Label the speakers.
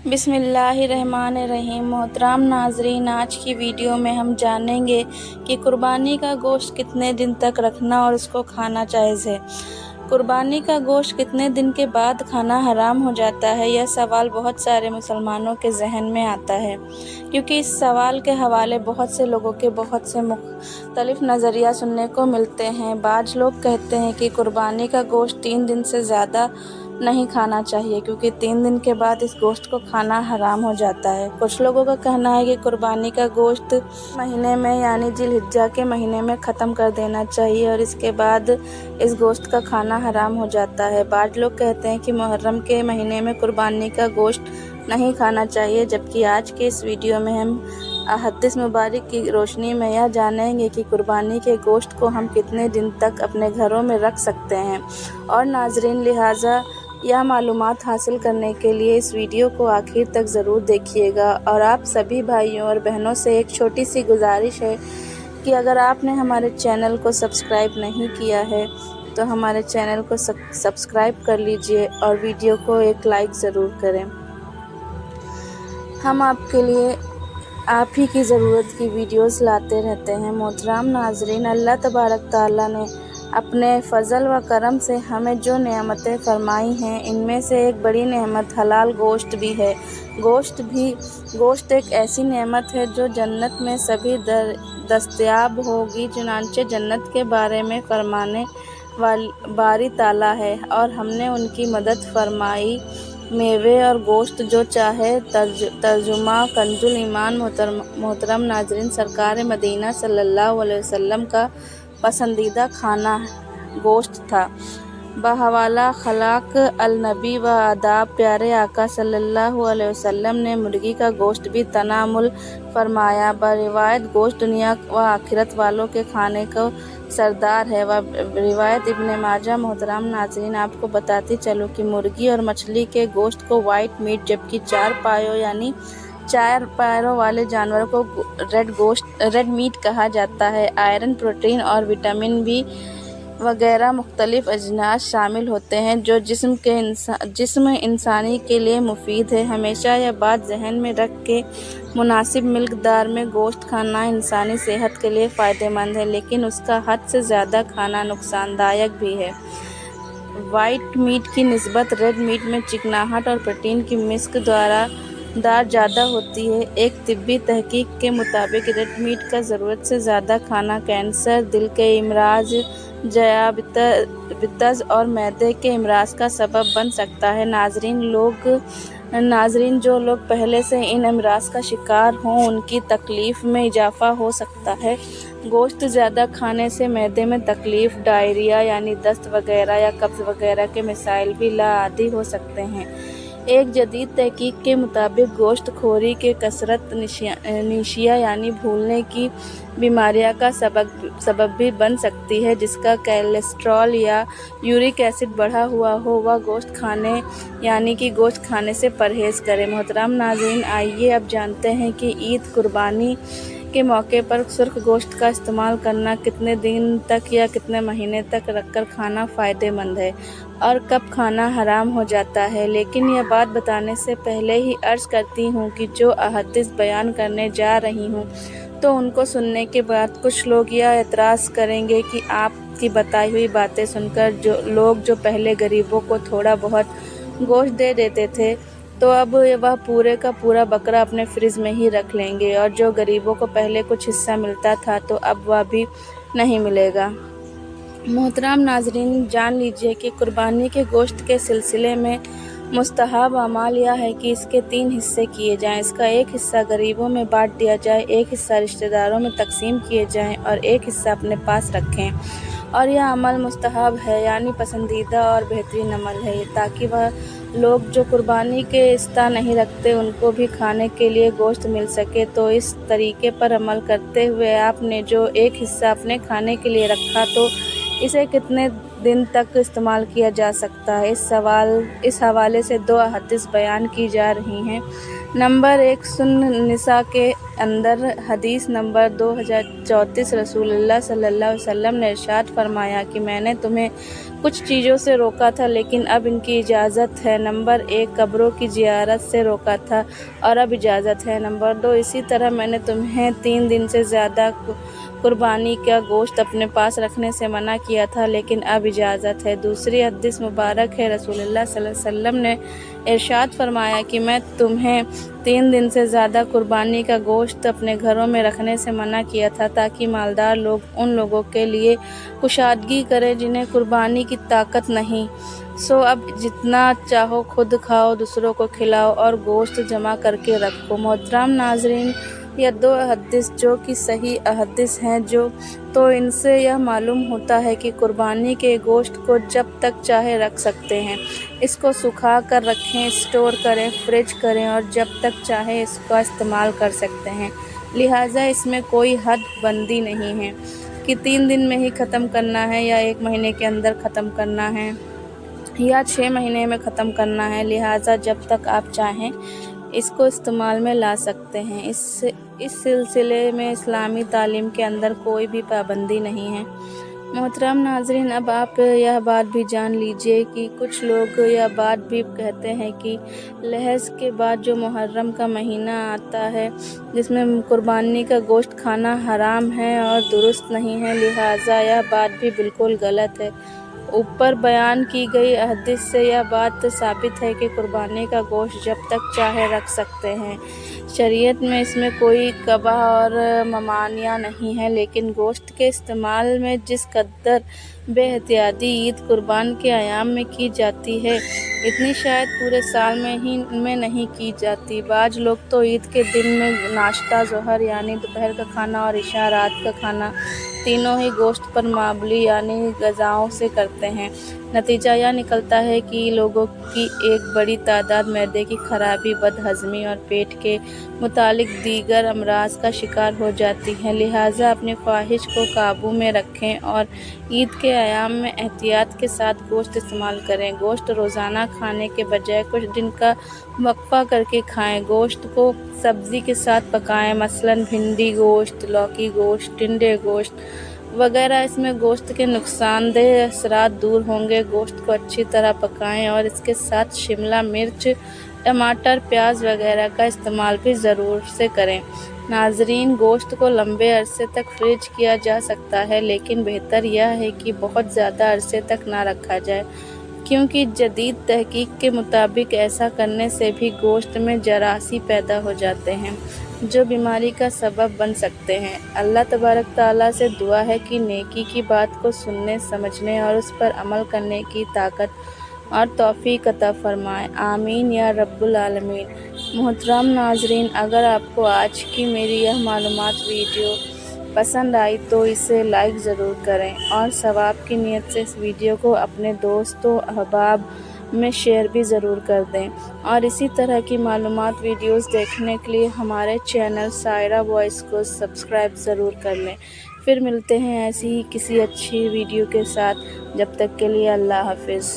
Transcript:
Speaker 1: बिस्मिल्लाहिर्रहमानिर्रहीम। मोहतरम नाज़रीन, आज की वीडियो में हम जानेंगे कि कुर्बानी का गोश्त कितने दिन तक रखना और उसको खाना जायज़ है। कुर्बानी का गोश्त कितने दिन के बाद खाना हराम हो जाता है, यह सवाल बहुत सारे मुसलमानों के जहन में आता है, क्योंकि इस सवाल के हवाले बहुत से लोगों के बहुत से मुख्तलिफ नज़रिया सुनने को मिलते हैं। बाज़ लोग कहते हैं कि कुर्बानी का गोश्त 3 दिन से ज़्यादा नहीं खाना चाहिए, क्योंकि 3 दिन के बाद इस गोश्त को खाना हराम हो जाता है। कुछ लोगों का कहना है कि कुर्बानी का गोश्त महीने में यानी जिलहिज्जा के महीने में ख़त्म कर देना चाहिए और इसके बाद इस गोश्त का खाना हराम हो जाता है। बाज़ लोग कहते हैं कि मुहर्रम के महीने में कुर्बानी का गोश्त नहीं खाना चाहिए। जबकि आज के इस वीडियो में हम हदीस मुबारक की रोशनी में यह जानेंगे कि कुर्बानी के गोश्त को हम कितने दिन तक अपने घरों में रख सकते हैं। और नाज़रीन, लिहाजा यह मालूमात हासिल करने के लिए इस वीडियो को आखिर तक ज़रूर देखिएगा। और आप सभी भाइयों और बहनों से एक छोटी सी गुजारिश है कि अगर आपने हमारे चैनल को सब्सक्राइब नहीं किया है तो हमारे चैनल को सब्सक्राइब कर लीजिए और वीडियो को एक लाइक ज़रूर करें। हम आपके लिए आप ही की ज़रूरत की वीडियोस लाते रहते हैं। मोहतरम नाज़रीन, अल्लाह तबारक ताला ने अपने फ़ज़ल व करम से हमें जो नेमतें फ़रमाई हैं, इनमें से एक बड़ी नेमत हलाल गोश्त भी है। गोश्त एक ऐसी नेमत है जो जन्नत में सभी दस्तयाब होगी। चुनांचे जन्नत के बारे में फ़रमाने बारी ताला है और हमने उनकी मदद फ़रमाई। मेवे और गोश्त जो चाहे। तर्जुमा कंजुल ईमान। मोहतरम नाज़रीन, सरकार मदीना सल्लल्लाहु अलैहि वसल्लम का पसंदीदा खाना गोश्त था। बहवाला खलाक अल नबी व आदाब, प्यारे आका सल्लल्लाहु अलैहि वसल्लम ने मुर्गी का गोश्त भी तनामुल फरमाया। बरिवायत गोश्त दुनिया व आखिरत वालों के खाने को सरदार है। व रिवायत इब्ने माजा। मोहतरम नाज़रीन, आपको बताती चलूँ कि मुर्गी और मछली के गोश्त को वाइट मीट, जबकि 4 पायों यानी 4 पैरों वाले जानवरों को रेड मीट कहा जाता है। आयरन, प्रोटीन और विटामिन बी वगैरह मुख्तलिफ अजनास शामिल होते हैं जो जिस्म इंसानी के लिए मुफीद है। हमेशा यह बात जहन में रख के मुनासिब मिक़दार में गोश्त खाना इंसानी सेहत के लिए फ़ायदेमंद है, लेकिन उसका हद से ज़्यादा खाना नुकसानदायक भी है। वाइट मीट की निस्बत रेड मीट में चिकनाहट और प्रोटीन की मिक़दार ज़्यादा होती है। एक तिब्बी तहकीक के मुताबिक रेड मीट का ज़रूरत से ज़्यादा खाना कैंसर, दिल के अमराज, ज़याबितस और मैदे के अमराज का सबब बन सकता है। नाज़रीन, जो लोग पहले से इन अमराज का शिकार हों, उनकी तकलीफ़ में इजाफ़ा हो सकता है। गोश्त ज़्यादा खाने से मैदे में तकलीफ़, डायरिया यानी दस्त वगैरह या कब्ज़ वगैरह के मसाइल भी लाआदी हो सकते हैं। एक जदीद तहकीक के मुताबिक गोश्त खोरी के कसरत निशिया यानी भूलने की बीमारियां का सबब भी बन सकती है। जिसका कोलेस्ट्रॉल या यूरिक एसिड बढ़ा हुआ हो, वह गोश्त खाने से परहेज़ करे। मोहतरम नाज़रीन, आइए अब जानते हैं कि ईद कुर्बानी के मौके पर सुर्ख गोश्त का इस्तेमाल करना कितने दिन तक या कितने महीने तक रखकर खाना फ़ायदेमंद है और कब खाना हराम हो जाता है। लेकिन यह बात बताने से पहले ही अर्ज़ करती हूँ कि जो अहादीस बयान करने जा रही हूँ तो उनको सुनने के बाद कुछ लोग यह एतराज़ करेंगे कि आपकी बताई हुई बातें सुनकर जो पहले गरीबों को थोड़ा बहुत गोश्त दे देते थे, तो अब वह पूरे का पूरा बकरा अपने फ्रिज में ही रख लेंगे, और जो गरीबों को पहले कुछ हिस्सा मिलता था तो अब वह भी नहीं मिलेगा। मोहतरम नाज़रीन, जान लीजिए कि कुर्बानी के गोश्त के सिलसिले में मुस्तहब अमाल यह है कि इसके 3 हिस्से किए जाएं। इसका एक हिस्सा गरीबों में बांट दिया जाए, एक हिस्सा रिश्तेदारों में तकसीम किए जाएं और एक हिस्सा अपने पास रखें। और यह अमल मुस्तहब है यानी पसंदीदा और बेहतरीन अमल है, ताकि वह लोग जो कुर्बानी के इस्ता नहीं रखते उनको भी खाने के लिए गोश्त मिल सके। तो इस तरीके पर अमल करते हुए आपने जो एक हिस्सा अपने खाने के लिए रखा, तो इसे कितने दिन तक इस्तेमाल किया जा सकता है? इस हवाले से 2 अहादीस बयान की जा रही हैं। नंबर 1 सुन्न निसा के अंदर हदीस नंबर 2034, रसूलुल्लाह सल्लल्लाहु अलैहि वसल्लम ने इरशाद फरमाया कि मैंने तुम्हें कुछ चीज़ों से रोका था, लेकिन अब इनकी इजाज़त है। नंबर 1, कब्रों की ज़ियारत से रोका था और अब इजाज़त है। नंबर 2, इसी तरह मैंने तुम्हें 3 दिन से ज़्यादा कुर्बानी का गोश्त अपने पास रखने से मना किया था, लेकिन अब इजाज़त है। दूसरी हदीस मुबारक है, रसूलुल्लाह सल्लल्लाहु अलैहि वसल्लम ने इरशाद फरमाया कि मैं तुम्हें 3 दिन से ज़्यादा कुर्बानी का गोश्त अपने घरों में रखने से मना किया था, ताकि मालदार लोग उन लोगों के लिए कुशादगी करें जिन्हें कुर्बानी की ताकत नहीं। सो अब जितना चाहो खुद खाओ, दूसरों को खिलाओ और गोश्त जमा करके रखो। मोहतरम नाज़रीन, यह 2 हदीस जो कि सही अहदीस हैं, तो इनसे यह मालूम होता है कि कुर्बानी के गोश्त को जब तक चाहे रख सकते हैं। इसको सुखा कर रखें, स्टोर करें, फ्रिज करें और जब तक चाहे इसका इस्तेमाल कर सकते हैं। लिहाजा इसमें कोई हद बंदी नहीं है कि 3 दिन में ही ख़त्म करना है या 1 महीने के अंदर ख़त्म करना है या 6 महीने में ख़त्म करना है। लिहाजा जब तक आप चाहें इसको इस्तेमाल में ला सकते हैं। इस सिलसिले में इस्लामी तालीम के अंदर कोई भी पाबंदी नहीं है। मोहतरम नाज़रीन, अब आप यह बात भी जान लीजिए कि कुछ लोग यह बात भी कहते हैं कि लहज़ के बाद जो मुहर्रम का महीना आता है, जिसमें कुर्बानी का गोश्त खाना हराम है और दुरुस्त नहीं है। लिहाजा यह बात भी बिल्कुल गलत है। ऊपर बयान की गई हदीस से यह बात साबित है कि कुर्बानी का गोश्त जब तक चाहे रख सकते हैं। शरीयत में इसमें कोई कबाह और ममानिया नहीं है, लेकिन गोश्त के इस्तेमाल में जिस कदर बेहतियाती ईद कुर्बान के अयाम में की जाती है, इतनी शायद पूरे साल में नहीं की जाती। बाज़ लोग तो ईद के दिन में नाश्ता, ज़ोहर यानी दोपहर का खाना और इशा रात का खाना तीनों ही गोश्त पर मामूली यानी ग़िज़ाओं से करते हैं। नतीजा यह निकलता है कि लोगों की एक बड़ी तादाद मैदे की खराबी, बदहज़मी और पेट के मुतालिक दीगर अमराज का शिकार हो जाती है। लिहाजा अपनी ख्वाहिश को काबू में रखें और ईद के अयाम में एहतियात के साथ गोश्त इस्तेमाल करें। गोश्त रोज़ाना खाने के बजाय कुछ दिन का वक्फा करके खाएं। गोश्त को सब्ज़ी के साथ पकाएं, मसलन भिंडी गोश्त, लौकी गोश्त, टिंडे गोश्त वगैरह। इसमें गोश्त के नुकसानदेह असरात दूर होंगे। गोश्त को अच्छी तरह पकाएं और इसके साथ शिमला मिर्च, टमाटर, प्याज वगैरह का इस्तेमाल भी ज़रूर से करें। नाज़रीन, गोश्त को लंबे अरसे तक फ्रिज किया जा सकता है, लेकिन बेहतर यह है कि बहुत ज़्यादा अरसे तक ना रखा जाए, क्योंकि जदीद तहकीक के मुताबिक ऐसा करने से भी गोश्त में जरासी पैदा हो जाते हैं, जो बीमारी का सबब बन सकते हैं। अल्लाह तबारक तआला से दुआ है कि नेकी की बात को सुनने, समझने और उस पर अमल करने की ताकत और तौफीक अता फरमाए। आमीन या रब्बुल आलमीन। मोहतरम नाज़रीन, अगर आपको आज की मेरी यह मालूमात वीडियो पसंद आई तो इसे लाइक ज़रूर करें और सवाब की नीयत से इस वीडियो को अपने दोस्तों अहबाब में शेयर भी ज़रूर कर दें। और इसी तरह की मालूमात वीडियोस देखने के लिए हमारे चैनल सायरा वॉइस को सब्सक्राइब ज़रूर कर लें। फिर मिलते हैं ऐसी ही किसी अच्छी वीडियो के साथ। जब तक के लिए अल्लाह हाफ़िज़।